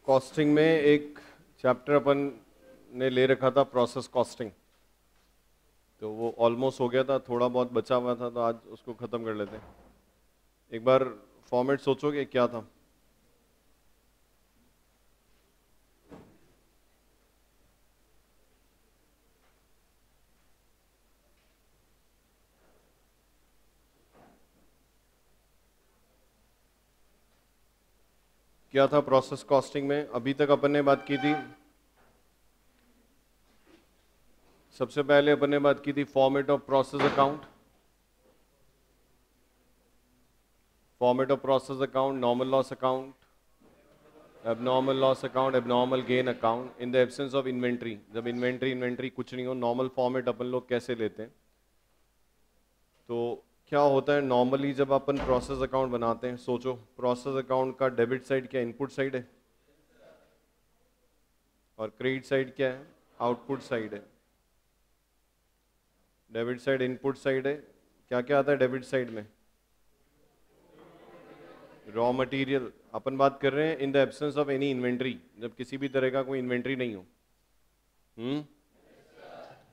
Costing में एक chapter अपन ने ले रखा था, प्रोसेस कॉस्टिंग। तो वो ऑलमोस्ट हो गया था, थोड़ा बहुत बचा हुआ था, तो आज उसको ख़त्म कर लेते हैं। एक बार फॉर्मेट सोचोगे क्या था? क्या था प्रोसेस कॉस्टिंग में? अभी तक अपन ने बात की थी, सबसे पहले अपन ने बात की थी format of process account, format of process account, normal loss account, abnormal loss account, abnormal gain account in the absence of inventory. जब इन्वेंट्री कुछ नहीं हो, नॉर्मल फॉर्मेट अपन लोग कैसे लेते हैं। तो क्या होता है नॉर्मली जब अपन प्रोसेस अकाउंट बनाते हैं, सोचो प्रोसेस अकाउंट का डेबिट साइड क्या इनपुट साइड है और क्रेडिट साइड क्या है, आउटपुट साइड है। डेबिट साइड इनपुट साइड है। क्या क्या आता है डेबिट साइड में? Raw material. अपन बात कर रहे हैं in the absence of any inventory, जब किसी भी तरह का कोई इन्वेंट्री नहीं हो।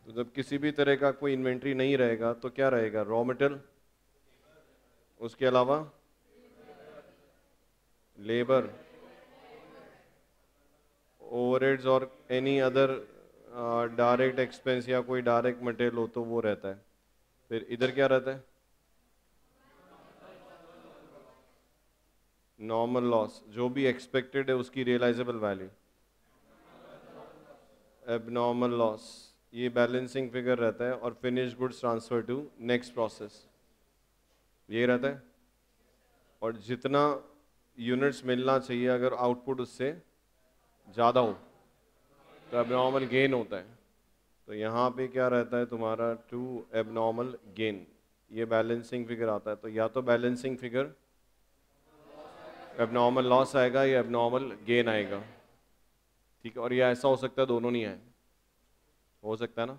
तो जब किसी भी तरह का कोई इन्वेंट्री नहीं रहेगा तो क्या रहेगा? रॉ मटेरियल, उसके अलावा लेबर, ओवरहेड्स और एनी अदर डायरेक्ट एक्सपेंस या कोई डायरेक्ट मटेरियल हो तो वो रहता है। फिर इधर क्या रहता है? नॉर्मल लॉस, जो भी एक्सपेक्टेड है उसकी रियलाइजेबल वैल्यू। एबनॉर्मल लॉस, ये बैलेंसिंग फिगर रहता है। और finish goods transfer to next process, ये रहता है। और जितना यूनिट्स मिलना चाहिए अगर आउटपुट उससे ज़्यादा हो तो एबनॉर्मल गेन होता है। तो यहाँ पे क्या रहता है तुम्हारा? टू एबनॉर्मल गेन, ये बैलेंसिंग फिगर आता है। तो या तो बैलेंसिंग फिगर एबनॉर्मल लॉस आएगा या एबनॉर्मल गेन आएगा, ठीक है। और ये ऐसा हो सकता है दोनों नहीं आए, हो सकता है ना।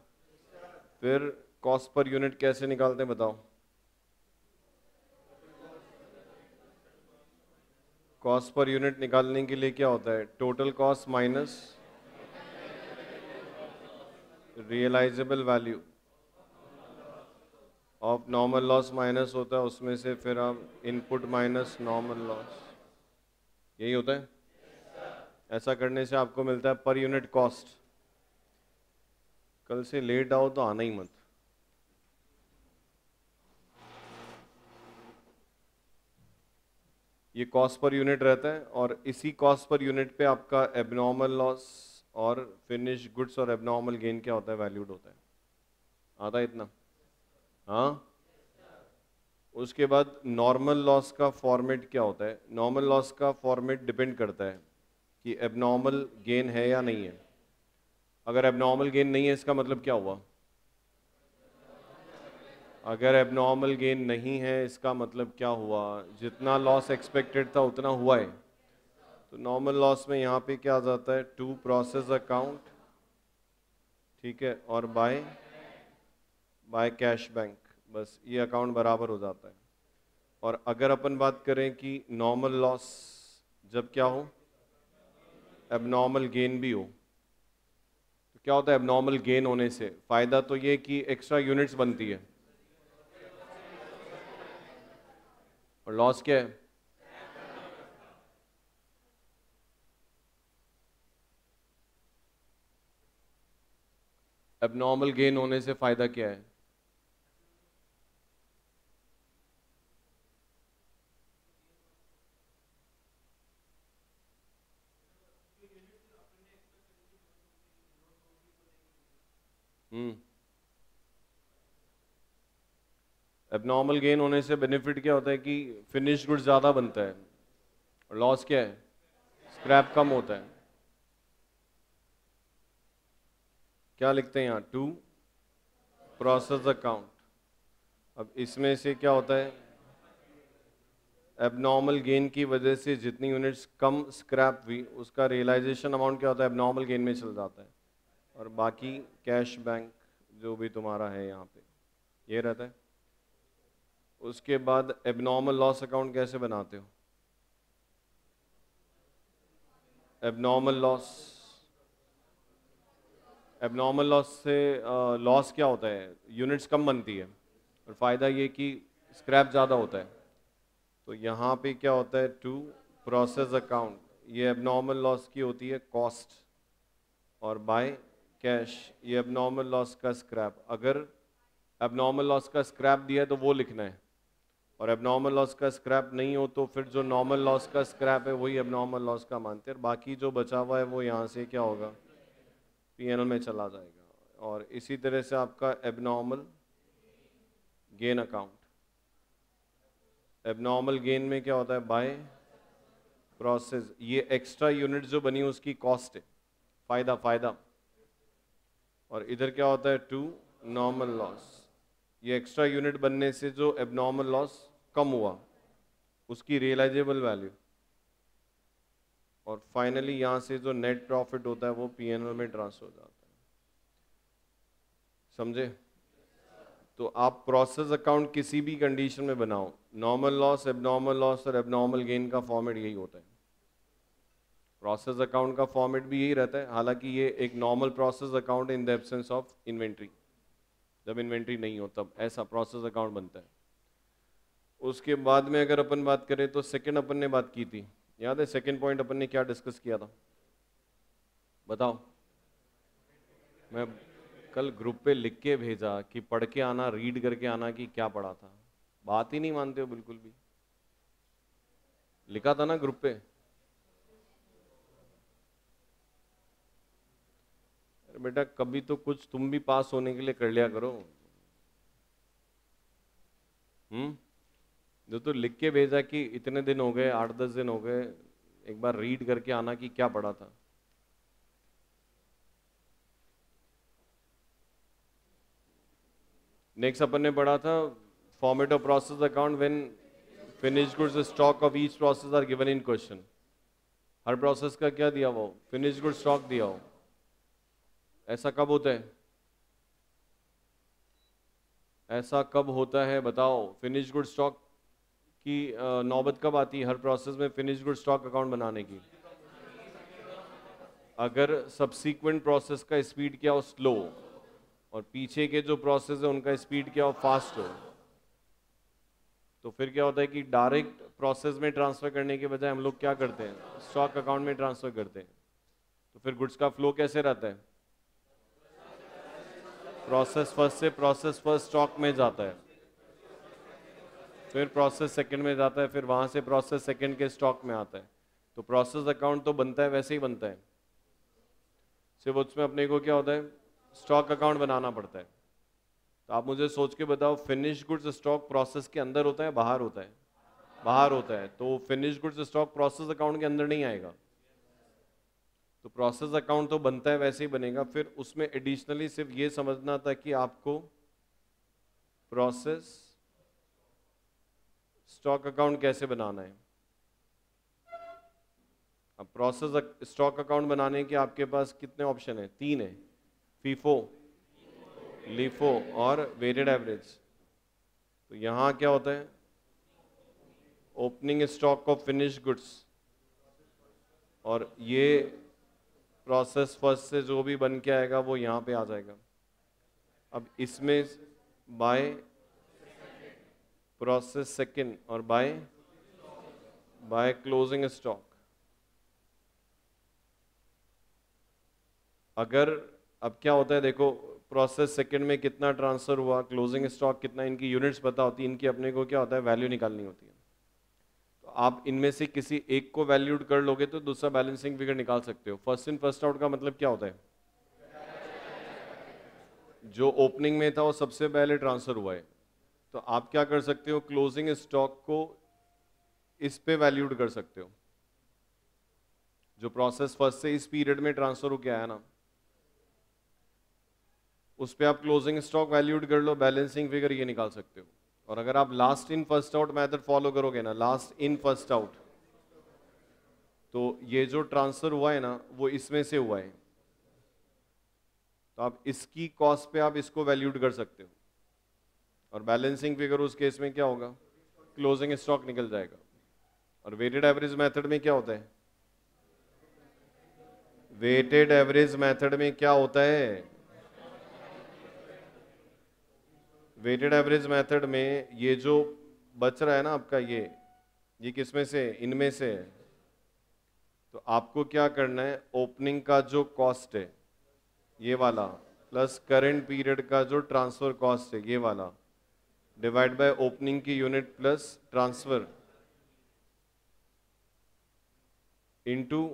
फिर कॉस्ट पर यूनिट कैसे निकालते हैं बताओ? कॉस्ट पर यूनिट निकालने के लिए क्या होता है? Total cost minus realisable value of normal loss minus होता है उसमें से फिर आप इनपुट माइनस नॉर्मल लॉस, यही होता है। ऐसा करने से आपको मिलता है पर यूनिट कॉस्ट। कल से लेट आओ तो आना ही मत। ये कॉस्ट पर यूनिट रहता है और इसी कॉस्ट पर यूनिट पे आपका एबनॉर्मल लॉस और फिनिश गुड्स और एबनॉर्मल गेन क्या होता है? वैल्यूड होता है। आता है इतना? हाँ। उसके बाद नॉर्मल लॉस का फॉर्मेट क्या होता है? नॉर्मल लॉस का फॉर्मेट डिपेंड करता है कि एबनॉर्मल गेन है या नहीं है। अगर एबनॉर्मल गेन नहीं है इसका मतलब क्या हुआ? अगर एबनॉर्मल गेन नहीं है इसका मतलब क्या हुआ? जितना लॉस एक्सपेक्टेड था उतना हुआ है। तो नॉर्मल लॉस में यहाँ पे क्या आ जाता है? टू प्रोसेस अकाउंट, ठीक है, और बाय बाय कैश बैंक, बस ये अकाउंट बराबर हो जाता है। और अगर अपन बात करें कि नॉर्मल लॉस जब क्या हो? एबनॉर्मल गेन भी हो। तो क्या होता है एबनॉर्मल गेन होने से? फायदा तो ये कि एक्स्ट्रा यूनिट्स बनती है। और लॉस क्या है? एबनॉर्मल गेन होने से फायदा क्या है? हम्म। एबनॉर्मल गेन होने से बेनिफिट क्या होता है कि फिनिश गुड ज़्यादा बनता है। और लॉस क्या है? स्क्रैप कम होता है। क्या लिखते हैं यहाँ? To process account. अब इसमें से क्या होता है? एबनॉर्मल गेन की वजह से जितनी यूनिट्स कम स्क्रैप हुई उसका रियलाइजेशन अमाउंट क्या होता है? एबनॉर्मल गेन में चल जाता है। और बाकी कैश बैंक जो भी तुम्हारा है यहाँ पे ये रहता है। उसके बाद एबनॉर्मल लॉस अकाउंट कैसे बनाते हो? एबनॉर्मल लॉस, एबनॉर्मल लॉस से लॉस क्या होता है, यूनिट्स कम बनती है और फ़ायदा ये कि स्क्रैप ज़्यादा होता है। तो यहाँ पे क्या होता है, टू प्रोसेस अकाउंट, ये एबनॉर्मल लॉस की होती है कॉस्ट, और बाय कैश ये एबनॉर्मल लॉस का स्क्रैप। अगर एबनॉर्मल लॉस का स्क्रैप दिया है तो वो लिखना है, और एबनॉर्मल लॉस का स्क्रैप नहीं हो तो फिर जो नॉर्मल लॉस का स्क्रैप है वही एबनॉर्मल लॉस का मानते हैं, बाकी जो बचा हुआ है वो यहाँ से क्या होगा, पीएनएल में चला जाएगा। और इसी तरह से आपका abnormal gain account, abnormal gain में क्या होता है, बाय प्रोसेस, ये एक्स्ट्रा यूनिट जो बनी उसकी कॉस्ट है, फायदा फायदा। और इधर क्या होता है, टू नॉर्मल लॉस, ये एक्स्ट्रा यूनिट बनने से जो एबनॉर्मल लॉस कम हुआ उसकी रियलाइजेबल वैल्यू। और फाइनली यहाँ से जो नेट प्रॉफिट होता है वो पीएनएल में ट्रांसफर हो जाता है। समझे? तो आप प्रोसेस अकाउंट किसी भी कंडीशन में बनाओ, नॉर्मल लॉस, एबनॉर्मल लॉस और एबनॉर्मल गेन का फॉर्मेट यही होता है। प्रोसेस अकाउंट का फॉर्मेट भी यही रहता है, हालांकि ये एक normal process account in the absence of inventory, जब इन्वेंट्री नहीं हो तब ऐसा प्रोसेस अकाउंट बनता है। उसके बाद में अगर अपन बात करें तो सेकंड अपन ने बात की थी, याद है सेकंड पॉइंट अपन ने क्या डिस्कस किया था, बताओ? मैं कल ग्रुप पे लिख के भेजा कि पढ़ के आना, रीड करके आना कि क्या पढ़ा था, बात ही नहीं मानते हो बिल्कुल भी। लिखा था ना ग्रुप पे? बेटा कभी तो कुछ तुम भी पास होने के लिए कर लिया करो। जो तो लिख के भेजा कि इतने दिन हो गए, 8-10 दिन हो गए, एक बार रीड करके आना कि क्या पढ़ा था। नेक्स्ट अपन ने पढ़ा था format of process account when finished goods stock of each process are given in question. हर प्रोसेस का क्या दिया हुआ, फिनिश्ड गुड स्टॉक दिया हो। ऐसा कब होता है, ऐसा कब होता है बताओ? फिनिश्ड गुड स्टॉक की नौबत कब आती है हर प्रोसेस में फिनिश्ड गुड स्टॉक अकाउंट बनाने की? अगर सब्सीक्वेंट प्रोसेस का स्पीड क्या हो, स्लो, और पीछे के जो प्रोसेस है उनका स्पीड क्या हो, फास्ट हो। तो फिर क्या होता है कि डायरेक्ट प्रोसेस में ट्रांसफर करने के बजाय हम लोग क्या करते हैं, स्टॉक अकाउंट में ट्रांसफर करते हैं। तो फिर गुड्स का फ्लो कैसे रहता है, प्रोसेस फर्स्ट से प्रोसेस फर्स्ट स्टॉक में जाता है, फिर प्रोसेस सेकंड में जाता है, फिर वहां से प्रोसेस सेकंड के स्टॉक में आता है। तो प्रोसेस अकाउंट तो बनता है वैसे ही बनता है, सिर्फ उसमें अपने को क्या होता है, स्टॉक अकाउंट बनाना पड़ता है। तो आप मुझे सोच के बताओ, फिनिश गुड्स स्टॉक प्रोसेस के अंदर होता है बाहर होता है? बाहर होता है। तो finish goods stock process account के अंदर नहीं आएगा। तो प्रोसेस अकाउंट तो बनता है वैसे ही बनेगा। फिर उसमें एडिशनली सिर्फ ये समझना था कि आपको प्रोसेस स्टॉक अकाउंट कैसे बनाना है। अब प्रोसेस स्टॉक अकाउंट बनाने के आपके पास कितने ऑप्शन है, 3 है, फीफो, लीफो और वेटेड एवरेज। तो यहां क्या होता है, opening stock of finish goods, और ये प्रोसेस फर्स्ट से जो भी बन के आएगा वो यहाँ पे आ जाएगा। अब इसमें बाय प्रोसेस सेकंड और बाय क्लोजिंग स्टॉक। अगर अब क्या होता है देखो, प्रोसेस सेकंड में कितना ट्रांसफर हुआ, क्लोजिंग स्टॉक कितना, इनकी यूनिट्स पता होती है, इनकी अपने को क्या होता है, वैल्यू निकालनी होती है। तो आप इनमें से किसी एक को वैल्यूड कर लोगे तो दूसरा बैलेंसिंग फिगर निकाल सकते हो। फर्स्ट इन फर्स्ट आउट का मतलब क्या होता है, जो ओपनिंग में था वो सबसे पहले ट्रांसफर हुआ है। तो आप क्या कर सकते हो, क्लोजिंग स्टॉक को इस पे वैल्यूड कर सकते हो, जो प्रोसेस फर्स्ट से इस पीरियड में ट्रांसफर होकर आया ना, उस पे आप क्लोजिंग स्टॉक वैल्यूड कर लो, बैलेंसिंग फिगर ये निकाल सकते हो। और अगर आप last in first out method follow करोगे ना, लास्ट इन फर्स्ट आउट, तो ये जो ट्रांसफर हुआ है ना वो इसमें से हुआ है, तो आप इसकी कॉस्ट पे आप इसको वैल्यूड कर सकते हो, और बैलेंसिंग फिगर उस केस में क्या होगा, क्लोजिंग स्टॉक निकल जाएगा। और वेटेड एवरेज मेथड में क्या होता है, वेटेड एवरेज मेथड में क्या होता है? वेटेड एवरेज मेथड में ये जो बच रहा है ना आपका, ये किसमें से? इनमें से है। तो आपको क्या करना है, ओपनिंग का जो कॉस्ट है ये वाला, प्लस करंट पीरियड का जो ट्रांसफर कॉस्ट है ये वाला, डिवाइड बाय ओपनिंग की यूनिट प्लस ट्रांसफर, इनटू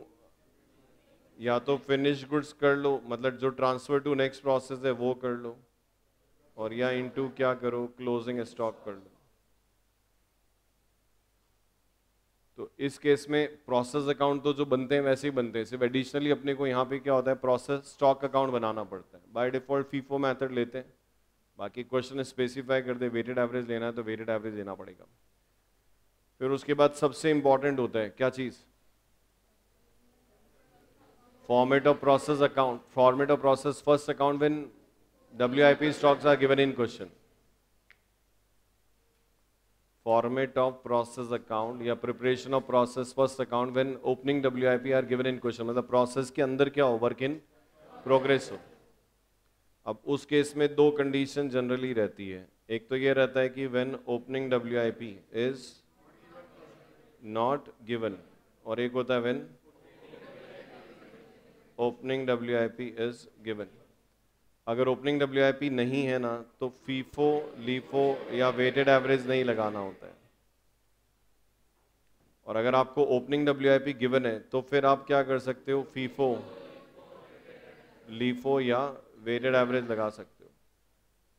या तो फिनिश गुड्स कर लो, मतलब जो ट्रांसफर टू नेक्स्ट प्रोसेस है वो कर लो, और या इनटू क्या करो, क्लोजिंग स्टॉक कर लो। तो इस केस में प्रोसेस अकाउंट तो जो बनते हैं वैसे ही बनते हैं, सिर्फ एडिशनली अपने को यहाँ पे क्या होता है, प्रोसेस स्टॉक अकाउंट बनाना पड़ता है। बाय डिफॉल्ट फीफो मेथड लेते हैं, बाकी क्वेश्चन स्पेसिफाई कर दे वेटेड एवरेज लेना है तो वेटेड एवरेज लेना पड़ेगा। फिर उसके बाद सबसे इंपॉर्टेंट होता है क्या चीज, format of process account, format of process first account when WIP stocks are given in question। Format of process account या preparation of process first account when opening WIP are given in question, मतलब process के अंदर क्या हो, work in progress हो। अब उस case में दो कंडीशन जनरली रहती है, एक तो ये रहता है कि when opening WIP is not given, और एक होता है when opening WIP is given. अगर ओपनिंग WIP नहीं है ना तो फीफो, लीफो या वेटेड एवरेज नहीं लगाना होता है। और अगर आपको ओपनिंग WIP गिवन है तो फिर आप क्या कर सकते हो, फीफो, लीफो या वेटेड एवरेज लगा सकते हो।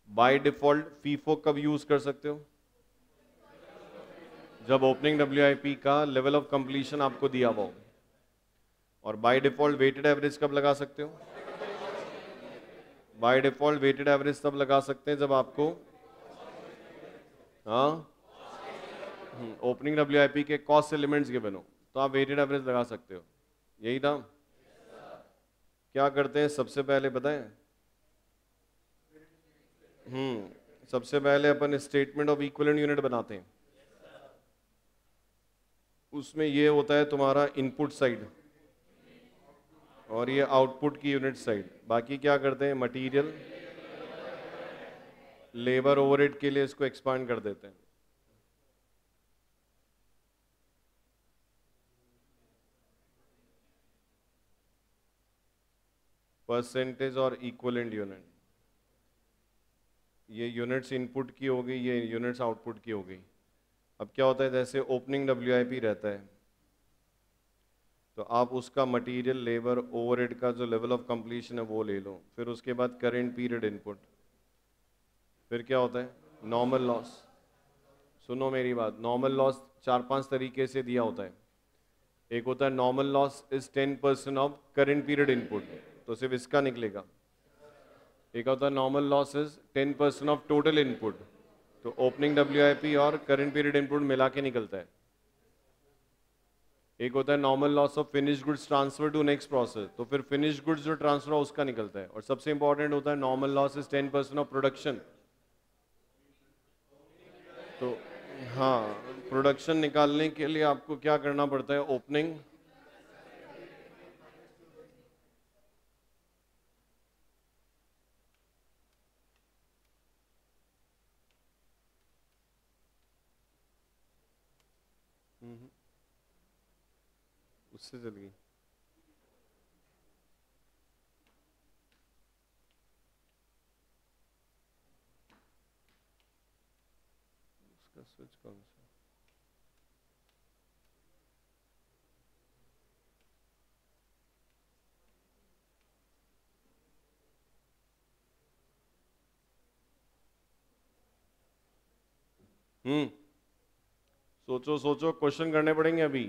बाय डिफॉल्ट फीफो कब यूज कर सकते हो, जब ओपनिंग WIP का लेवल ऑफ कंप्लीशन आपको दिया हुआ हो। और बाय डिफॉल्ट वेटेड एवरेज कब लगा सकते हो, बाय डिफॉल्ट वेटेड एवरेज तब लगा सकते हैं जब आपको ओपनिंग WIP के कॉस्ट एलिमेंट्स गिवन हो, तो आप वेटेड एवरेज लगा सकते हो। यही था। क्या करते हैं सबसे पहले बताएं, सबसे पहले अपन स्टेटमेंट ऑफ इक्विवेलेंट यूनिट बनाते हैं। उसमें ये होता है तुम्हारा इनपुट साइड और ये आउटपुट की यूनिट साइड। बाकी क्या करते हैं, मटेरियल, लेबर, ओवरहेड के लिए इसको एक्सपांड कर देते हैं। परसेंटेज और इक्विवेलेंट यूनिट, ये यूनिट्स इनपुट की हो गई, ये यूनिट्स आउटपुट की हो गई। अब क्या होता है, जैसे ओपनिंग WIP रहता है तो आप उसका मटेरियल, लेबर, ओवरहेड का जो लेवल ऑफ कंप्लीशन है वो ले लो। फिर उसके बाद करेंट पीरियड इनपुट, फिर क्या होता है, नॉर्मल लॉस। सुनो मेरी बात, नॉर्मल लॉस 4-5 तरीके से दिया होता है। एक होता है normal loss is 10% of current period input, तो सिर्फ इसका निकलेगा। एक होता है normal loss is 10% of total input, तो ओपनिंग WIP और करेंट पीरियड इनपुट मिला के निकलता है। एक होता है normal loss of finish goods transfer to next process, तो फिर फिनिश गुड्स जो ट्रांसफर हो उसका निकलता है। और सबसे इंपॉर्टेंट होता है normal loss is 10% of production. तो हाँ, प्रोडक्शन निकालने के लिए आपको क्या करना पड़ता है, ओपनिंग, उससे चल गई। उसका स्विच कौन सा, सोचो सोचो, क्वेश्चन करने पड़ेंगे अभी।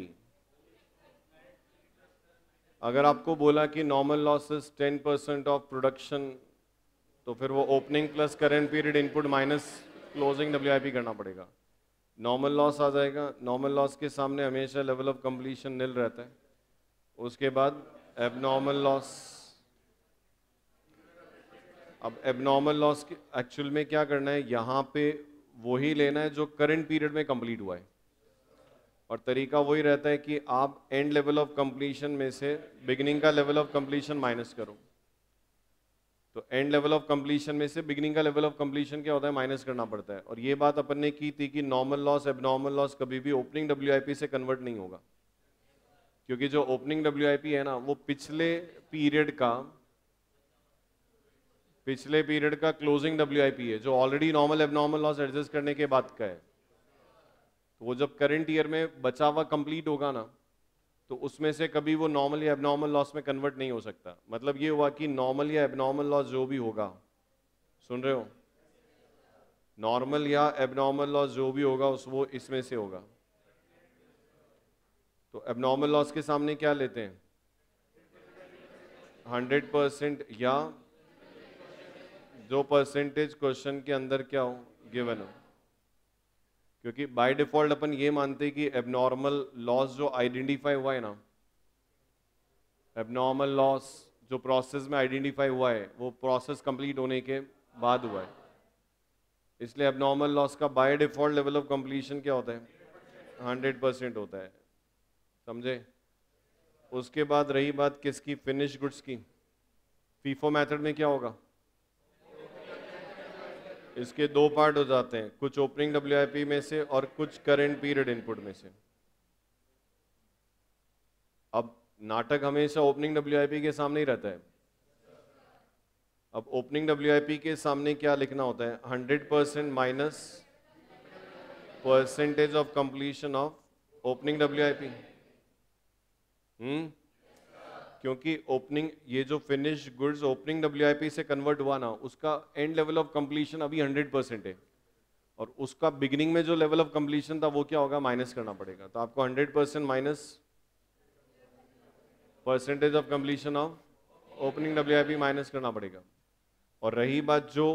अगर आपको बोला कि normal loss is 10% of production, तो फिर वो opening plus current period input minus closing WIP करना पड़ेगा। नॉर्मल लॉस आ जाएगा, नॉर्मल लॉस के सामने हमेशा लेवल ऑफ कंप्लीशन निल रहता है। उसके बाद एबनॉर्मल लॉस। अब एबनॉर्मल लॉस के एक्चुअल में क्या करना है, यहाँ पे वही लेना है जो करंट पीरियड में कंप्लीट हुआ है। और तरीका वही रहता है कि आप एंड लेवल ऑफ कंप्लीशन में से बिगिनिंग का लेवल ऑफ कंप्लीशन माइनस करो। तो एंड लेवल ऑफ कंप्लीशन में से बिगिनिंग का लेवल ऑफ कंप्लीशन क्या होता है, माइनस करना पड़ता है। और ये बात अपन ने की थी कि नॉर्मल लॉस एबनॉर्मल लॉस कभी भी ओपनिंग डब्ल्यूआईपी से कन्वर्ट नहीं होगा, क्योंकि जो ओपनिंग डब्ल्यूआईपी है ना वो पिछले पीरियड का क्लोजिंग डब्ल्यूआईपी है, जो already normal abnormal loss adjust करने के बाद का है। तो वो जब करंट ईयर में बचा हुआ कंप्लीट होगा ना, तो उसमें से कभी वो नॉर्मल या एबनॉर्मल लॉस में कन्वर्ट नहीं हो सकता। मतलब ये हुआ कि नॉर्मल या एबनॉर्मल लॉस जो भी होगा, सुन रहे हो, नॉर्मल या एबनॉर्मल लॉस जो भी होगा वो इसमें से होगा। तो एबनॉर्मल लॉस के सामने क्या लेते हैं, 100% या जो परसेंटेज क्वेश्चन के अंदर क्या हो, गिवन हो। क्योंकि बाय डिफॉल्ट अपन ये मानते हैं कि एबनॉर्मल लॉस जो आइडेंटिफाई हुआ है ना, एबनॉर्मल लॉस जो प्रोसेस में आइडेंटिफाई हुआ है वो प्रोसेस कंप्लीट होने के बाद हुआ है, इसलिए एबनॉर्मल लॉस का by default level of completion क्या होता है, 100% होता है। समझे। उसके बाद रही बात किसकी, फिनिश गुड्स की। फीफो मेथड में क्या होगा, इसके दो पार्ट हो जाते हैं, कुछ ओपनिंग डब्ल्यूआईपी में से और कुछ करंट पीरियड इनपुट में से। अब नाटक हमेशा ओपनिंग डब्ल्यूआईपी के सामने ही रहता है। अब ओपनिंग डब्ल्यूआईपी के सामने क्या लिखना होता है, 100% minus percentage of completion of opening WIP. क्योंकि ओपनिंग, ये जो फिनिश गुड्स ओपनिंग डब्ल्यूआईपी से कन्वर्ट हुआ ना, उसका एंड लेवल ऑफ कंप्लीशन अभी 100% है, और उसका बिगिनिंग में जो लेवल ऑफ कंप्लीशन था वो क्या होगा, माइनस करना पड़ेगा। तो आपको 100% minus percentage of completion of opening WIP minus करना पड़ेगा। और रही बात जो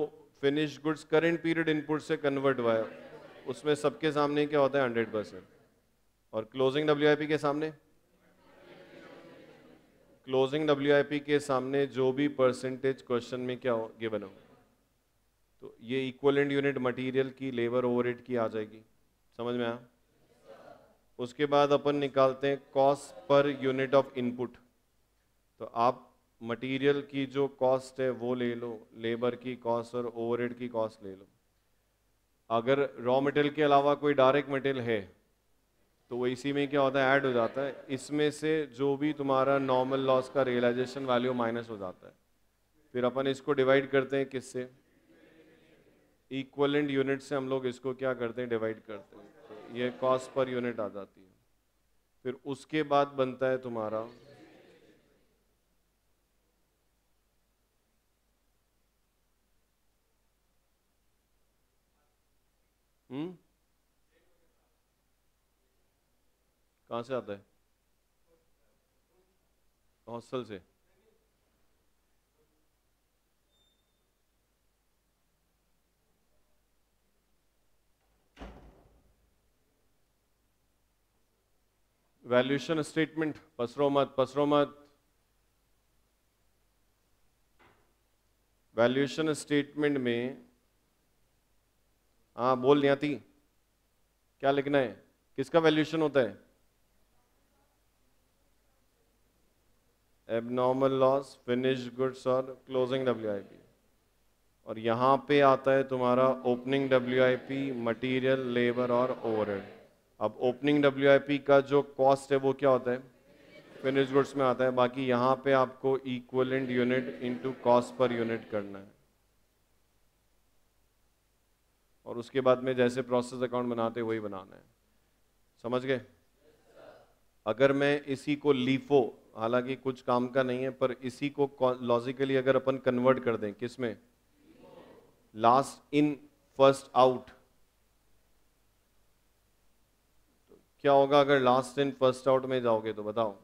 finish goods current period input से कन्वर्ट हुआ है, उसमें सबके सामने क्या होता है, 100%। और क्लोजिंग डब्ल्यूआईपी के सामने, क्लोजिंग डब्ल्यूआईपी के सामने जो भी परसेंटेज क्वेश्चन में क्या हो, गिवन हो, तो ये इक्विवेलेंट यूनिट मटेरियल की, लेबर ओवरहेड की आ जाएगी। समझ में आया। उसके बाद अपन निकालते हैं cost per unit of input. तो आप मटेरियल की जो कॉस्ट है वो ले लो, लेबर की कॉस्ट और ओवरहेड की कॉस्ट ले लो। अगर रॉ मटेरियल के अलावा कोई डायरेक्ट मटेरियल है तो वो इसी में क्या होता है, ऐड हो जाता है। इसमें से जो भी तुम्हारा नॉर्मल लॉस का रियलाइजेशन वैल्यू माइनस हो जाता है। फिर अपन इसको डिवाइड करते हैं किससे, इक्विवेलेंट यूनिट से हम लोग इसको क्या करते हैं, डिवाइड करते हैं। तो ये कॉस्ट पर यूनिट आ जाती है। फिर उसके बाद बनता है तुम्हारा कहाँ से आता है, हॉस्टल से। वैल्यूएशन स्टेटमेंट, पसरो मत। वैल्यूएशन स्टेटमेंट में, हाँ बोल नियति, क्या लिखना है, किसका वैल्यूएशन होता है, एबनॉर्मल लॉस, फिनिश गुड्स और क्लोजिंग डब्ल्यूआईपी। और यहाँ पे आता है तुम्हारा ओपनिंग डब्ल्यूआईपी, मटेरियल, लेबर और ओवरहेड। अब ओपनिंग डब्ल्यूआईपी का जो कॉस्ट है वो क्या होता है, फिनिश गुड्स में आता है। बाकी यहाँ पे आपको equivalent unit into cost per unit करना है। और उसके बाद में जैसे प्रोसेस अकाउंट बनाते वही बनाना है। समझ गए। अगर मैं इसी को लीफो, हालांकि कुछ काम का नहीं है, पर इसी को लॉजिकली अगर अपन कन्वर्ट कर दें किस में, लास्ट इन फर्स्ट आउट, तो क्या होगा अगर लास्ट इन फर्स्ट आउट में जाओगे तो बताओ,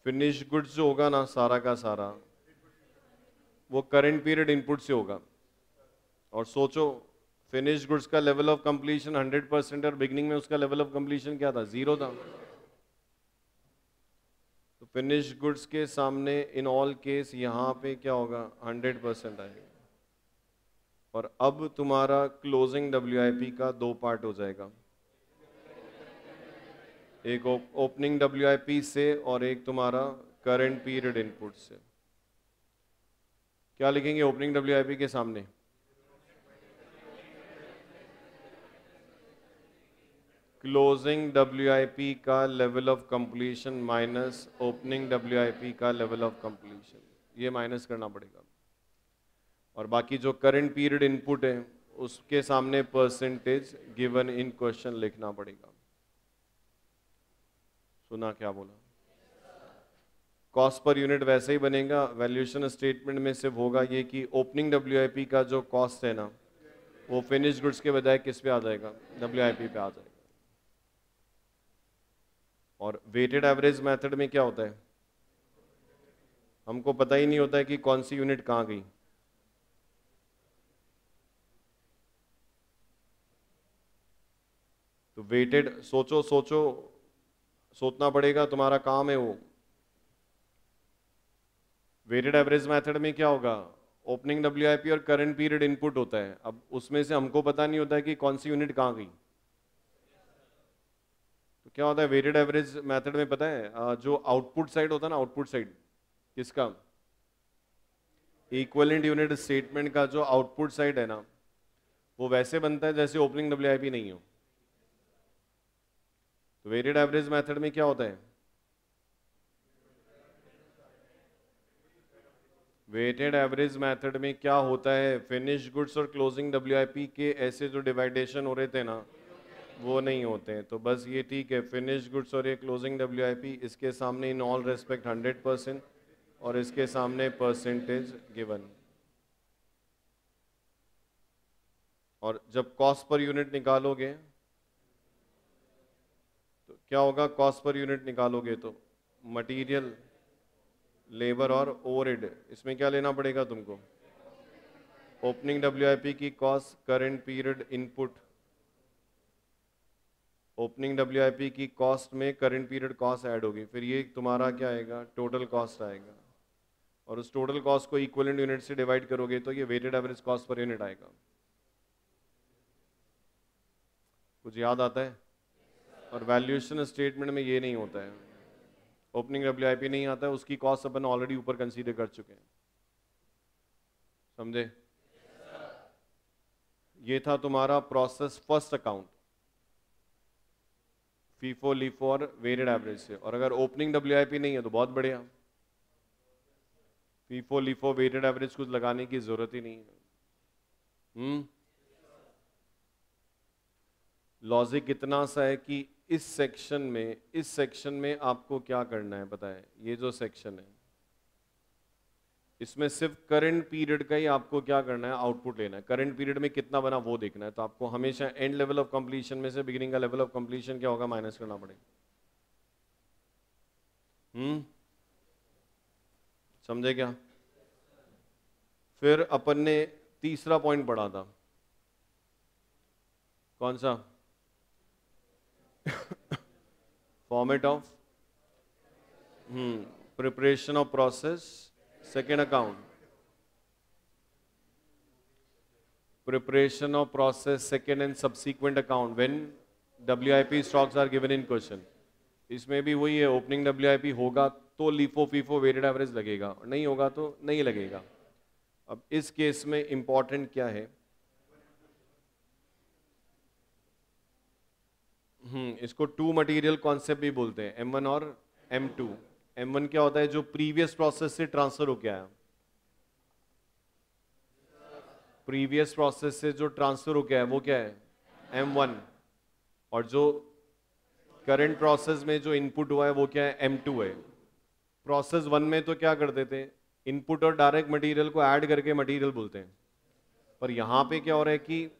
फिनिश गुड्स जो होगा ना सारा का सारा, वो करंट पीरियड इनपुट से होगा। और सोचो फिनिश गुड्स का लेवल ऑफ कंप्लीशन 100% और बिगनिंग में उसका लेवल ऑफ कंप्लीशन क्या था, 0 था। तो फिनिश गुड्स के सामने इन ऑल केस यहाँ पे क्या होगा, 100% आएगा। और अब तुम्हारा क्लोजिंग WIP का दो पार्ट हो जाएगा, एक ओपनिंग WIP से और एक तुम्हारा करंट पीरियड इनपुट से। क्या लिखेंगे ओपनिंग WIP के सामने? क्लोजिंग WIP का level of completion minus opening WIP का लेवल ऑफ कंप्लीशन, ये माइनस करना पड़ेगा। और बाकी जो करंट पीरियड इनपुट है उसके सामने परसेंटेज गिवन इन क्वेश्चन लिखना पड़ेगा। सुना क्या बोला? कॉस्ट पर यूनिट वैसे ही बनेगा, वैल्यूएशन स्टेटमेंट में सिर्फ होगा ये कि ओपनिंग WIP का जो कॉस्ट है ना वो फिनिश गुड्स के बजाय किस पे आ जाएगा, WIP पे आ जाएगा। और वेटेड एवरेज मेथड में क्या होता है, हमको पता ही नहीं होता है कि कौन सी यूनिट कहां गई। तो वेटेड सोचना पड़ेगा, तुम्हारा काम है वो। वेटेड एवरेज मेथड में क्या होगा, ओपनिंग WIP और करंट पीरियड इनपुट होता है। अब उसमें से हमको पता नहीं होता है कि कौन सी यूनिट कहां गई। तो क्या होता है वेटेड एवरेज मेथड में, पता है जो आउटपुट साइड होता है ना, आउटपुट साइड किसका, इक्विवेलेंट यूनिट स्टेटमेंट का जो आउटपुट साइड है ना वो वैसे बनता है जैसे ओपनिंग WIP नहीं हो। तो वेटेड एवरेज मेथड में क्या होता है, वेटेड एवरेज मेथड में क्या होता है, फिनिश गुड्स और क्लोजिंग WIP के ऐसे जो डिवाइडेशन हो रहे थे ना वो नहीं होते हैं। तो बस ये ठीक है, फिनिश गुड्स और ये क्लोजिंग WIP, इसके सामने इन ऑल रेस्पेक्ट 100% और इसके सामने परसेंटेज गिवन। और जब कॉस्ट पर यूनिट निकालोगे तो क्या होगा, कॉस्ट पर यूनिट निकालोगे तो मटेरियल, लेबर और ओवरहेड, इसमें क्या लेना पड़ेगा तुमको, ओपनिंग WIP की cost, current period input, opening WIP की कॉस्ट में करंट पीरियड कॉस्ट ऐड होगी, फिर ये तुम्हारा क्या आएगा, टोटल कॉस्ट आएगा। और उस टोटल कॉस्ट को इक्विवेलेंट यूनिट से डिवाइड करोगे तो ये weighted average cost per unit आएगा। कुछ याद आता है? और वैल्यूएशन स्टेटमेंट में ये नहीं होता है, ओपनिंग WIP नहीं आता है, उसकी कॉस्ट अपन ऑलरेडी ऊपर कंसीडर कर चुके हैं। समझे? ये था तुम्हारा process first account, FIFO LIFO और वेटेड एवरेज से। और अगर ओपनिंग WIP नहीं है तो बहुत बढ़िया, फीफो लीफो वेटेड एवरेज कुछ लगाने की जरूरत ही नहीं है। लॉजिक इतना सा है कि इस सेक्शन में आपको क्या करना है पता है, ये जो सेक्शन है इसमें सिर्फ करंट पीरियड का ही आपको क्या करना है, आउटपुट लेना है। करंट पीरियड में कितना बना वो देखना है। तो आपको हमेशा एंड लेवल ऑफ कंप्लीशन में से बिगिनिंग का लेवल ऑफ कंप्लीशन क्या होगा माइनस करना पड़ेगा। समझे क्या? फिर अपन ने तीसरा पॉइंट पढ़ा था, कौन सा, format of preparation of process second account, preparation of process second and subsequent account when WIP stocks are given in question। इसमें भी वही है, ओपनिंग WIP होगा तो लीफो फीफो वेटेड एवरेज लगेगा, और नहीं होगा तो नहीं लगेगा। अब इस केस में इंपॉर्टेंट क्या है, इसको टू मटेरियल कॉन्सेप्ट भी बोलते हैं, M1 और M2। M1 क्या होता है, जो प्रीवियस प्रोसेस से ट्रांसफर होके आया, प्रीवियस प्रोसेस से जो ट्रांसफर हो गया है वो क्या है, M1। और जो करंट प्रोसेस में जो इनपुट हुआ है वो क्या है, M2 है। प्रोसेस 1 में तो क्या करते थे, इनपुट और डायरेक्ट मटेरियल को ऐड करके मटेरियल बोलते हैं। पर यहाँ पे क्या हो रहा है कि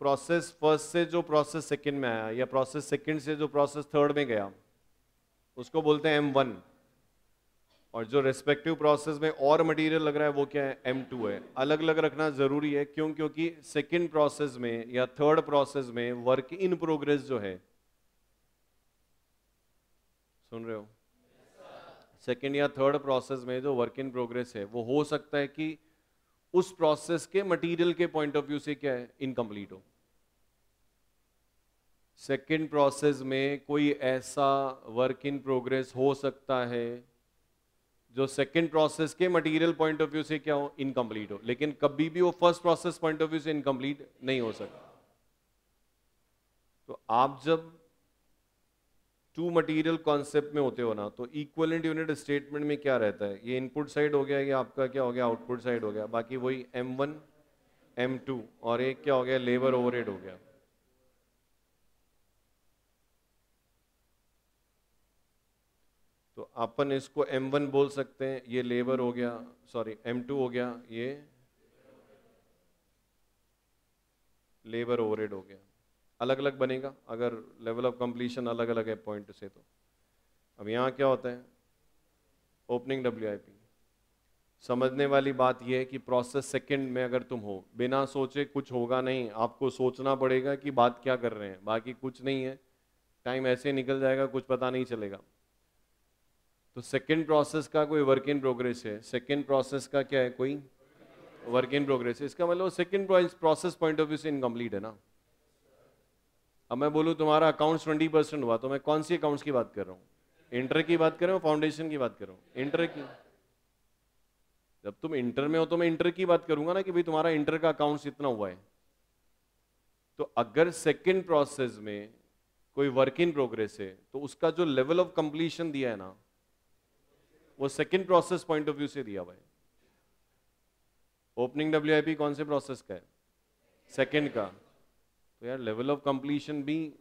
प्रोसेस फर्स्ट से जो प्रोसेस सेकंड में आया या प्रोसेस सेकंड से जो प्रोसेस थर्ड में गया उसको बोलते हैं M1। और जो रेस्पेक्टिव प्रोसेस में और मटेरियल लग रहा है वो क्या है, M2 है। अलग अलग रखना जरूरी है, क्यों, क्योंकि सेकंड प्रोसेस में या थर्ड प्रोसेस में वर्क इन प्रोग्रेस जो है, सुन रहे हो, सेकेंड या थर्ड प्रोसेस में जो वर्क इन प्रोग्रेस है वो हो सकता है कि उस प्रोसेस के मटेरियल के पॉइंट ऑफ व्यू से क्या है, इनकम्प्लीट हो। सेकेंड प्रोसेस में कोई ऐसा वर्क इन प्रोग्रेस हो सकता है जो सेकेंड प्रोसेस के मटेरियल पॉइंट ऑफ व्यू से क्या हो, इनकम्प्लीट हो, लेकिन कभी भी वो first process point of view से इनकम्प्लीट नहीं हो सकता। तो आप जब टू मटेरियल कॉन्सेप्ट में होते हो ना, तो इक्विवेलेंट यूनिट स्टेटमेंट में क्या रहता है, ये इनपुट साइड हो गया, ये आपका क्या हो गया, आउटपुट साइड हो गया, बाकी वही M1 M2 और एक क्या हो गया, लेबर ओवरहेड हो गया। तो अपन इसको M1 बोल सकते हैं, ये लेबर हो गया, सॉरी M2 हो गया, ये लेबर ओवरहेड हो गया। अलग अलग बनेगा अगर लेवल ऑफ कंप्लीशन अलग अलग है पॉइंट से। तो अब यहाँ क्या होता है, ओपनिंग WIP। समझने वाली बात यह है कि प्रोसेस सेकंड में अगर तुम हो, बिना सोचे कुछ होगा नहीं, आपको सोचना पड़ेगा कि बात क्या कर रहे हैं, बाकी कुछ नहीं है, टाइम ऐसे निकल जाएगा, कुछ पता नहीं चलेगा। तो सेकंड प्रोसेस का कोई वर्क इन प्रोग्रेस है, सेकंड प्रोसेस का क्या है, कोई वर्क इन प्रोग्रेस है, इसका मतलब second process point of view से इनकम्प्लीट है ना। अब मैं बोलूँ तुम्हारा अकाउंट्स 20% हुआ, तो मैं कौन सी अकाउंट्स की बात कर रहा हूँ, इंटर की बात कर रहा हूँ, फाउंडेशन की बात कर रहा हूँ, इंटर की। जब तुम इंटर में हो तो मैं इंटर की बात करूंगा ना कि भाई तुम्हारा इंटर का अकाउंट्स इतना हुआ है। तो अगर सेकंड प्रोसेस में कोई वर्क इन प्रोग्रेस है तो उसका जो लेवल ऑफ कंप्लीशन दिया है ना, वो second process point of view से दिया हुआ है। ओपनिंग WIP कौन से प्रोसेस का है, सेकंड का। तो यार लेवल ऑफ कंप्लीशन भी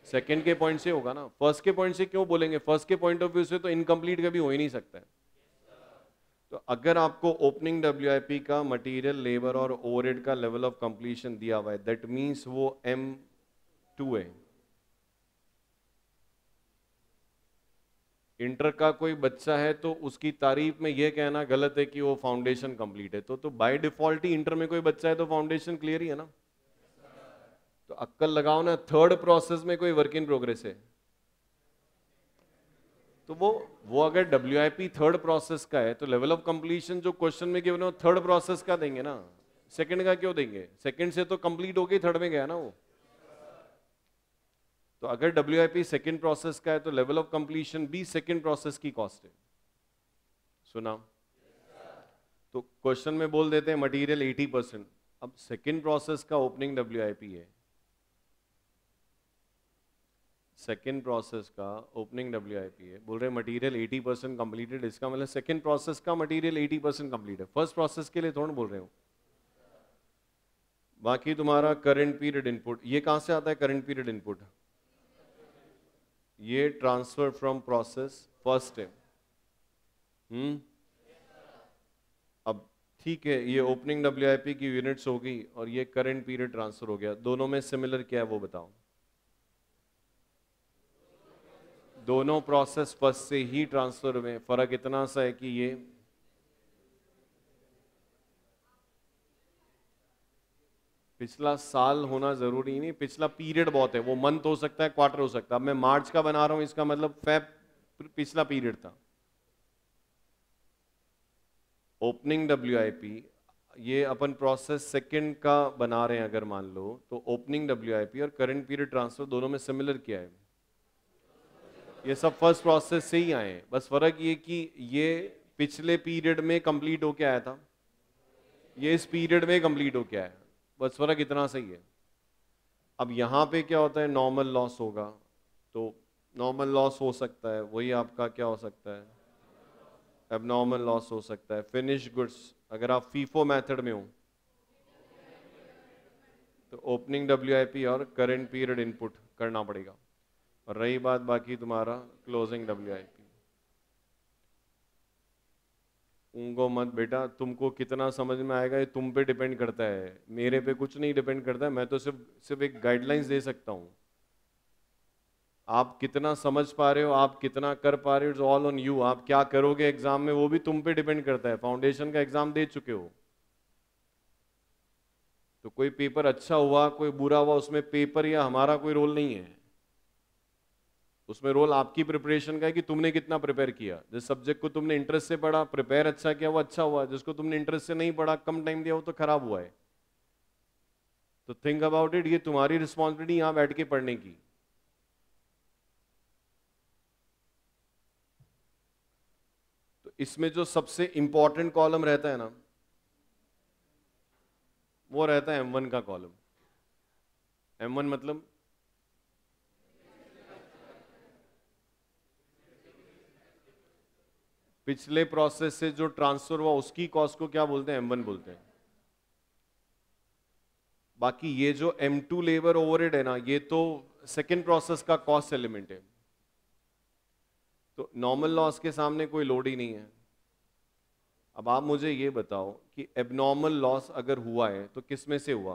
सेकंड के पॉइंट से होगा ना, फर्स्ट के पॉइंट से क्यों बोलेंगे, फर्स्ट के पॉइंट ऑफ व्यू से तो इनकम्प्लीट कभी हो ही नहीं सकता है। तो अगर आपको ओपनिंग WIP का मटेरियल, लेबर और ओवरहेड का लेवल ऑफ कंप्लीशन दिया हुआ है, दैट मींस वो M2 है। इंटर का कोई बच्चा है तो उसकी तारीफ में यह कहना गलत है कि वो फाउंडेशन कंप्लीट है। तो बाय डिफॉल्ट ही इंटर में कोई बच्चा है तो फाउंडेशन क्लियर ही है ना। तो अक्कल लगाओ ना, थर्ड प्रोसेस में कोई वर्क इन प्रोग्रेस है तो वो अगर WIP थर्ड प्रोसेस का है तो लेवल ऑफ कंप्लीशन जो क्वेश्चन में गिवन है थर्ड प्रोसेस का देंगे ना, सेकंड का क्यों देंगे, सेकंड से तो कंप्लीट हो गई, थर्ड में गया ना वो। तो अगर WIP सेकंड प्रोसेस का है तो लेवल ऑफ कंप्लीशन भी सेकंड प्रोसेस की कॉस्ट है। सुना? तो क्वेश्चन में बोल देते हैं मटेरियल 80%। अब सेकंड प्रोसेस का ओपनिंग WIP है, सेकेंड प्रोसेस का ओपनिंग WIP है, बोल रहे मटेरियल 80% कंप्लीटेड, इसका मतलब सेकेंड प्रोसेस का मटेरियल 80% कंप्लीट है, फर्स्ट प्रोसेस के लिए थोड़ा बोल रहे हो। बाकी तुम्हारा करंट पीरियड इनपुट, ये कहां से आता है करंट पीरियड इनपुट, ये ट्रांसफर फ्रॉम प्रोसेस फर्स्ट है। अब ठीक है, ये ओपनिंग WIP की यूनिट्स होगी और ये करंट पीरियड ट्रांसफर हो गया, दोनों में सिमिलर क्या है वो बताओ। दोनों प्रोसेस फर्स्ट से ही ट्रांसफर में फर्क इतना सा है कि ये पिछला साल होना जरूरी नहीं, पिछला पीरियड बहुत है, वो मंथ हो सकता है, क्वार्टर हो सकता है। अब मैं मार्च का बना रहा हूं, इसका मतलब फेब पिछला पीरियड था। ओपनिंग WIP ये अपन प्रोसेस सेकंड का बना रहे हैं अगर मान लो, तो ओपनिंग WIP और करंट पीरियड ट्रांसफर दोनों में सिमिलर क्या है, ये सब फर्स्ट प्रोसेस से ही आए हैं, बस फर्क ये कि ये पिछले पीरियड में कंप्लीट होके आया था, ये इस पीरियड में कंप्लीट होके आया, बस फर्क इतना सही है। अब यहाँ पे क्या होता है, नॉर्मल लॉस होगा, तो नॉर्मल लॉस हो सकता है, वही आपका क्या हो सकता है, एबनॉर्मल लॉस हो सकता है। फिनिश गुड्स अगर आप फीफो मेथड में हो तो ओपनिंग WIP और करंट पीरियड इनपुट करना पड़ेगा। और रही बात बाकी तुम्हारा क्लोजिंग WIP, उनको मत बेटा, तुमको कितना समझ में आएगा ये तुम पे डिपेंड करता है, मेरे पे कुछ नहीं डिपेंड करता है, मैं तो सिर्फ एक गाइडलाइंस दे सकता हूँ। आप कितना समझ पा रहे हो, आप कितना कर पा रहे हो, इट्स ऑल ऑन यू। आप क्या करोगे एग्जाम में वो भी तुम पे डिपेंड करता है। फाउंडेशन का एग्जाम दे चुके हो तो कोई पेपर अच्छा हुआ कोई बुरा हुआ उसमें पेपर या हमारा कोई रोल नहीं है। उसमें रोल आपकी प्रिपरेशन का है कि तुमने कितना प्रिपेयर किया। जिस सब्जेक्ट को तुमने इंटरेस्ट से पढ़ा, प्रिपेयर अच्छा किया, वो अच्छा हुआ। जिसको तुमने इंटरेस्ट से नहीं पढ़ा, कम टाइम दिया, वो तो खराब हुआ है। तो थिंक अबाउट इट, ये तुम्हारी रिस्पॉन्सिबिलिटी यहां बैठ के पढ़ने की। तो इसमें जो सबसे इंपॉर्टेंट कॉलम रहता है ना, वो रहता है M1 का कॉलम। M1 मतलब पिछले प्रोसेस से जो ट्रांसफर हुआ उसकी कॉस्ट को क्या बोलते हैं? M1 बोलते हैं। बाकी ये जो M2 लेबर ओवरहेड है ना, ये तो सेकेंड प्रोसेस का कॉस्ट एलिमेंट है। तो नॉर्मल लॉस के सामने कोई लोड ही नहीं है। अब आप मुझे ये बताओ कि एबनॉर्मल लॉस अगर हुआ है तो किस में से हुआ?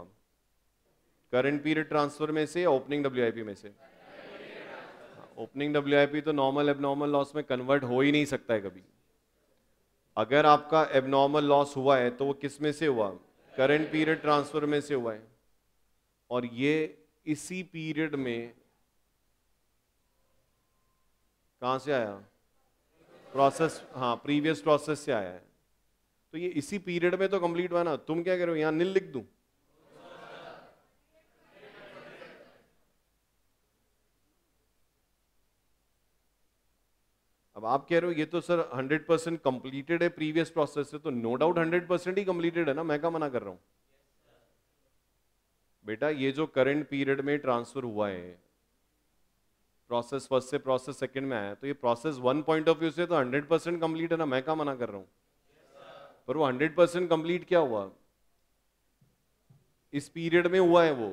करंट पीरियड ट्रांसफर में से या ओपनिंग WIP में से? ओपनिंग WIP तो नॉर्मल एबनॉर्मल लॉस में कन्वर्ट हो ही नहीं सकता है कभी। अगर आपका एबनॉर्मल लॉस हुआ है तो वो किस में से हुआ? करंट पीरियड ट्रांसफर में से हुआ है। और ये इसी पीरियड में कहां से आया? प्रोसेस, हाँ, प्रीवियस प्रोसेस से आया है। तो ये इसी पीरियड में तो कंप्लीट हुआ ना। तुम क्या कह रहे हो, यहां नील लिख दूं? अब आप कह रहे हो ये तो सर 100% कंप्लीटेड है प्रीवियस प्रोसेस से, तो नो डाउट 100% ही कंप्लीटेड है ना, मैं क्या मना कर रहा हूं? बेटा ये जो करंट पीरियड में ट्रांसफर हुआ है, प्रोसेस फर्स्ट से प्रोसेस सेकंड में आया, तो ये process one point of view से तो 100% कंप्लीट है ना, मैं क्या मना कर रहा हूं? पर वो 100% कंप्लीट क्या हुआ? इस पीरियड में हुआ है वो।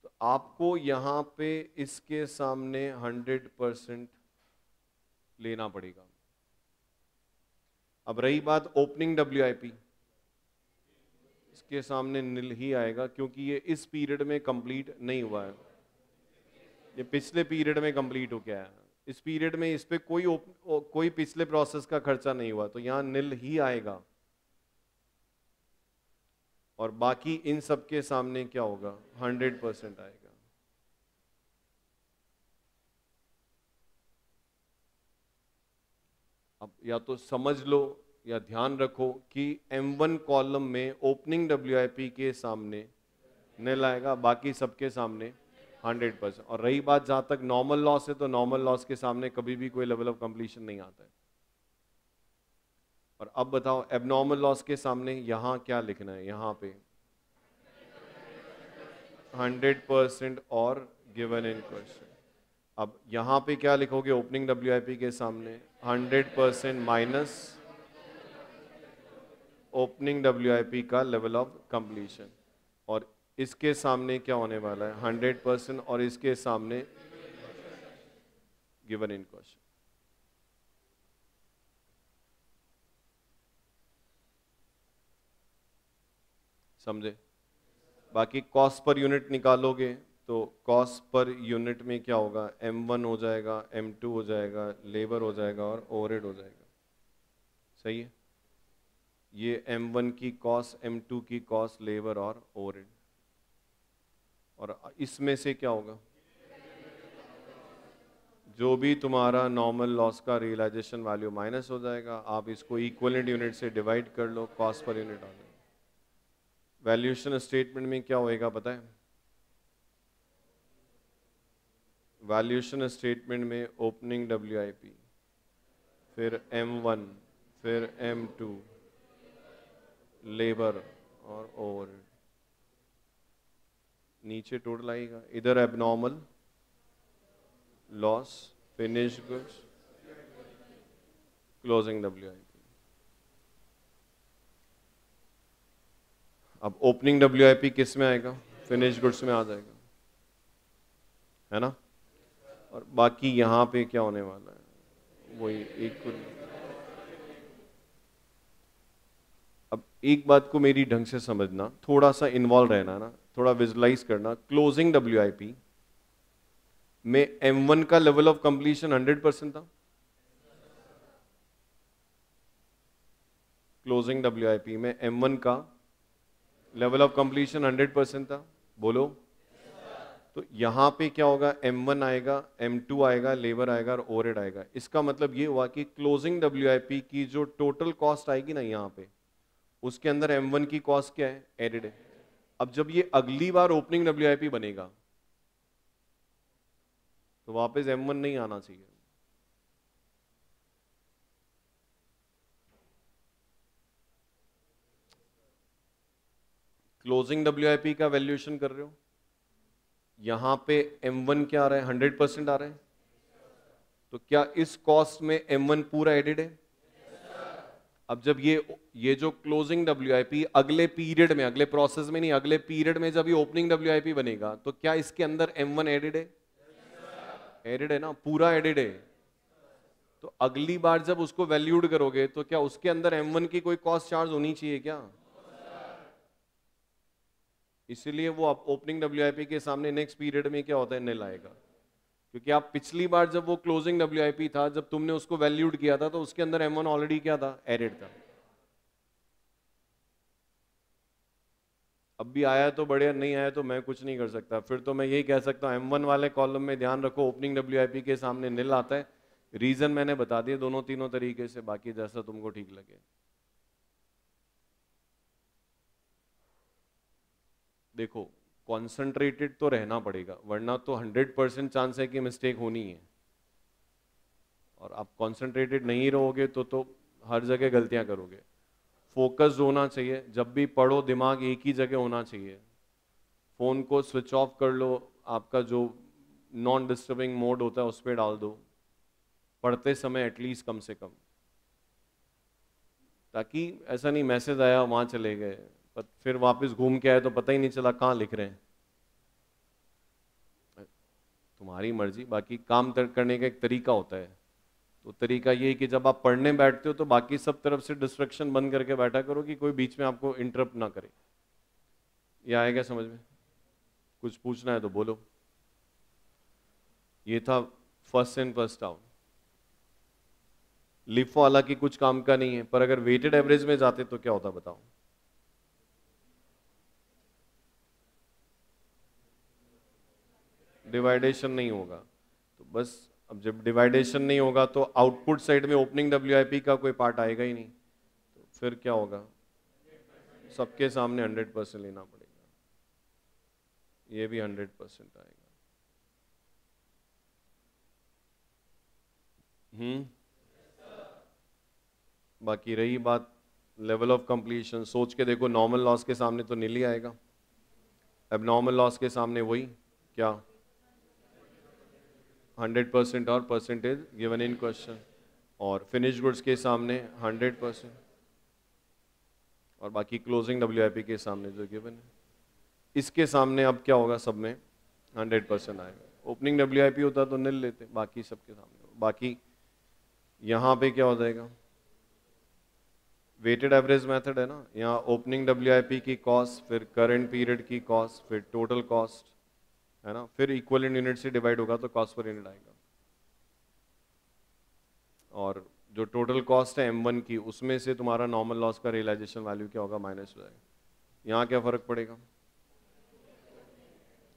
तो आपको यहां पे इसके सामने 100% लेना पड़ेगा। अब रही बात ओपनिंग WIP, इसके सामने नील ही आएगा क्योंकि ये इस पीरियड में कंप्लीट नहीं हुआ है, ये पिछले पीरियड में कंप्लीट हो गया है। इस पीरियड में इस पे कोई पिछले प्रोसेस का खर्चा नहीं हुआ, तो यहां नील ही आएगा। और बाकी इन सब के सामने क्या होगा? 100% आएगा। अब या तो समझ लो या ध्यान रखो कि M1 कॉलम में ओपनिंग WIP के सामने नील आएगा, बाकी सबके सामने 100%। और रही बात जहां तक नॉर्मल लॉस है, तो नॉर्मल लॉस के सामने कभी भी कोई लेवल ऑफ कंप्लीशन नहीं आता है। और अब बताओ एबनॉर्मल लॉस के सामने यहां क्या लिखना है? यहां पे 100% और गिवन इन क्वेश्चन। अब यहां पे क्या लिखोगे ओपनिंग WIP के सामने? 100% माइनस ओपनिंग WIP का लेवल ऑफ कंप्लीशन। और इसके सामने क्या होने वाला है? 100% और इसके सामने गिवन इन क्वेश्चन। समझे? बाकी कॉस्ट पर यूनिट निकालोगे तो कॉस्ट पर यूनिट में क्या होगा? M1 हो जाएगा, M2 हो जाएगा, लेबर हो जाएगा और ओवरहेड हो जाएगा। सही है? ये M1 की कॉस्ट, M2 की कॉस्ट, लेबर और ओवरहेड। और इसमें से क्या होगा? जो भी तुम्हारा नॉर्मल लॉस का रियलाइजेशन वैल्यू माइनस हो जाएगा। आप इसको इक्विवेलेंट यूनिट से डिवाइड कर लो, कॉस्ट पर यूनिट आ जाएगा। वैल्यूएशन स्टेटमेंट में क्या होएगा पता है? वैल्यूएशन स्टेटमेंट में ओपनिंग WIP, फिर M1, फिर M2, लेबर और ओवरहेड, नीचे टोटल आएगा। इधर abnormal loss, finished goods, closing WIP। अब ओपनिंग WIP किस में आएगा? फिनिश्ड गुड्स में आ जाएगा, है ना? और बाकी यहां पे क्या होने वाला है? वही इक्वल। अब एक बात को मेरी ढंग से समझना, थोड़ा सा इन्वॉल्व रहना ना, थोड़ा विजुलाइज करना। क्लोजिंग WIP में M1 का लेवल ऑफ कंप्लीशन 100% था। क्लोजिंग WIP में M1 का लेवल ऑफ कंप्लीशन 100% था। बोलो। तो यहाँ पे क्या होगा, M1 आएगा, M2 आएगा, लेबर आएगा और ओवरहेड आएगा। इसका मतलब ये हुआ कि क्लोजिंग WIP की जो टोटल कॉस्ट आएगी ना यहाँ पे, उसके अंदर M1 की कॉस्ट क्या है, एडेड है। अब जब ये अगली बार ओपनिंग WIP बनेगा तो वापस M1 नहीं आना चाहिए। क्लोजिंग WIP का वैल्यूएशन कर रहे हो, यहां पे M1 क्या आ रहा है, 100% आ रहा है। तो क्या इस कॉस्ट में M1 पूरा एडेड है? अब जब ये जो क्लोजिंग WIP अगले पीरियड में, अगले प्रोसेस में नहीं, अगले पीरियड में जब ये ओपनिंग WIP बनेगा तो क्या इसके अंदर M1 एडेड है? एडेड है ना, पूरा एडेड है। तो अगली बार जब उसको वैल्यूड करोगे तो क्या उसके अंदर M1 की कोई कॉस्ट चार्ज होनी चाहिए क्या? इसीलिए वो ओपनिंग WIP के सामने नेक्स्ट पीरियड में क्या होता है, निल आएगा। क्योंकि आप पिछली बार जब वो क्लोजिंग WIP था, जब तुमने उसको वैल्यूड किया था तो उसके अंदर M1 ऑलरेडी क्या था, एडेड था। अब भी आया तो बढ़िया, नहीं आया तो मैं कुछ नहीं कर सकता। फिर तो मैं यही कह सकता हूँ M1 वाले कॉलम में ध्यान रखो, ओपनिंग WIP के सामने निल आता है। रीजन मैंने बता दिए दोनों तीनों तरीके से, बाकी जैसा तुमको ठीक लगे। देखो, कॉन्सेंट्रेटेड तो रहना पड़ेगा, वरना तो 100% चांस है कि मिस्टेक होनी है। और आप कॉन्सेंट्रेटेड नहीं रहोगे तो हर जगह गलतियां करोगे। फोकस होना चाहिए, जब भी पढ़ो दिमाग एक ही जगह होना चाहिए। फोन को स्विच ऑफ कर लो, आपका जो नॉन डिस्टर्बिंग मोड होता है उस पर डाल दो, पढ़ते समय एटलीस्ट कम से कम, ताकि ऐसा नहीं मैसेज आया वहां चले गए, पर फिर वापस घूम के आए तो पता ही नहीं चला कहाँ लिख रहे हैं। तुम्हारी मर्जी, बाकी काम करने का एक तरीका होता है। तो तरीका ये है कि जब आप पढ़ने बैठते हो तो बाकी सब तरफ से डिस्ट्रक्शन बंद करके बैठा करो कि कोई बीच में आपको इंटरप्ट ना करे। ये आएगा समझ में? कुछ पूछना है तो बोलो। ये था first in first out. LIFO हालांकि कुछ काम का नहीं है, पर अगर वेटेड एवरेज में जाते तो क्या होता बताओ। डिवाइडेशन नहीं होगा, तो बस अब जब डिवाइडेशन नहीं होगा तो आउटपुट साइड में ओपनिंग WIP का कोई पार्ट आएगा ही नहीं, तो फिर क्या होगा, सबके सामने 100% लेना पड़ेगा। ये भी 100% आएगा। बाकी रही बात लेवल ऑफ कंप्लीशन, सोच के देखो, नॉर्मल लॉस के सामने तो नील ही आएगा। अब नॉर्मल लॉस के सामने वही क्या, 100% और परसेंटेज गिवन इन क्वेश्चन, और फिनिश गुड्स के सामने 100%, और बाकी क्लोजिंग WIP के सामने जो गिवन है, इसके सामने अब क्या होगा, सब में 100% आएगा। ओपनिंग WIP होता तो निल लेते, बाकी सबके सामने। बाकी यहाँ पे क्या हो जाएगा, वेटेड एवरेज मेथड है ना, यहाँ ओपनिंग WIP की कॉस्ट, फिर करंट पीरियड की कॉस्ट, फिर टोटल कॉस्ट, है ना, फिर इक्विवेलेंट यूनिट से डिवाइड होगा तो कॉस्ट पर यूनिट आएगा। और जो टोटल कॉस्ट है M1 की, उसमें से तुम्हारा नॉर्मल लॉस का रियलाइजेशन वैल्यू क्या होगा, माइनस हो जाएगा। यहाँ क्या फर्क पड़ेगा,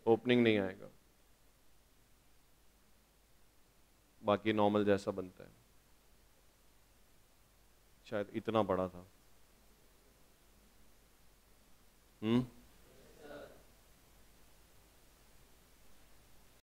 ओपनिंग नहीं आएगा, बाकी नॉर्मल जैसा बनता है। शायद इतना बड़ा था।